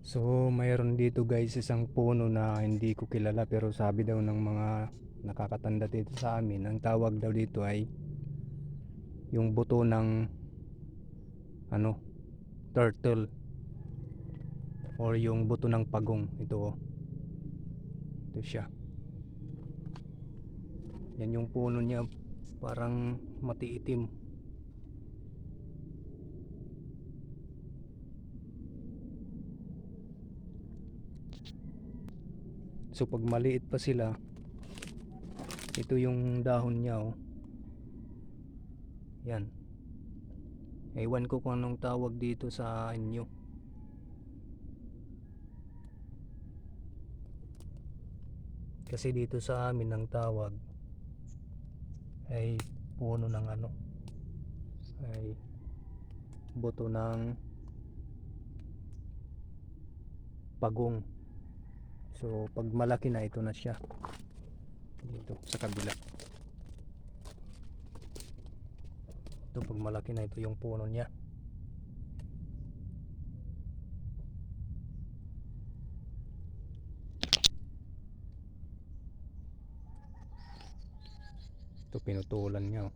So mayroon dito guys isang puno na hindi ko kilala, pero sabi daw ng mga nakakatanda dito sa amin, ang tawag daw dito ay yung buto ng ano, turtle, or yung buto ng pagong. Ito oh, ito siya. Yan yung puno niya, parang matiitim. So pag maliit pa sila, ito yung dahon niya oh. Yan. Ewan ko kung anong tawag dito sa inyo. Kasi dito sa amin ang tawag ay puno ng ano, ay buto ng pagong. So pag malaki na, ito na siya dito sa kabila. Ito pag malaki na, ito yung puno niya. Ito pinutulan niya oh.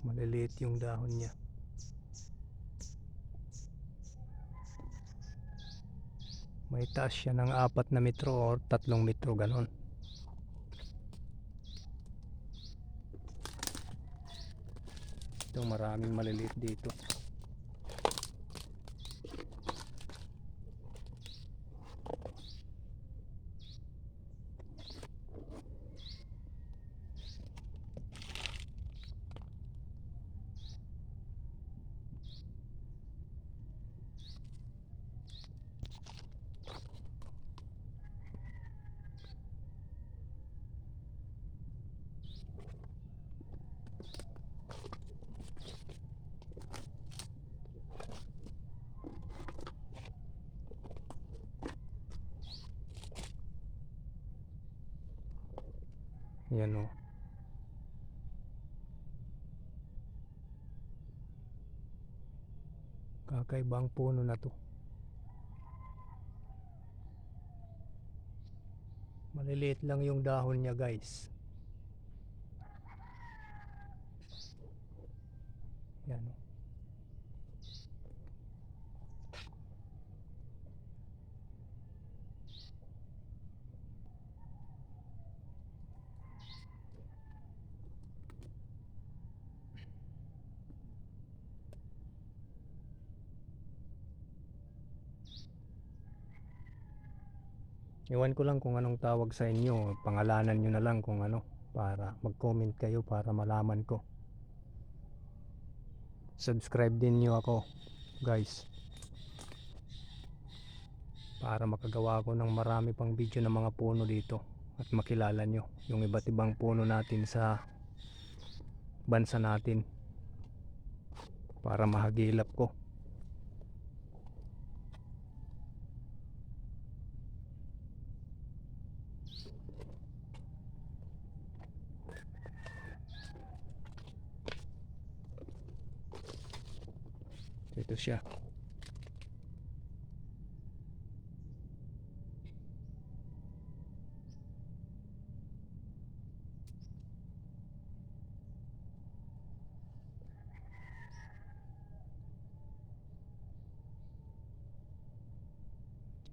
Maliliit yung dahon niya. May taas siya ng 4 na metro or 3 metro ganon. Ito maraming maliliit dito. Yan o. Kakaibang puno na to. Maliliit lang yung dahon niya guys. Yan o. Iwan ko lang kung anong tawag sa inyo. Pangalanan nyo na lang kung ano, para mag-comment kayo para malaman ko. Subscribe din nyo ako guys, para makagawa ako ng marami pang video ng mga puno dito at makilala nyo yung iba't ibang puno natin sa bansa natin, para mahagilap ko. Ito siya.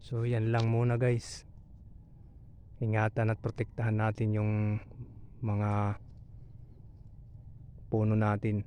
So yan lang muna guys. Ingatan at protektahan natin yung mga puno natin.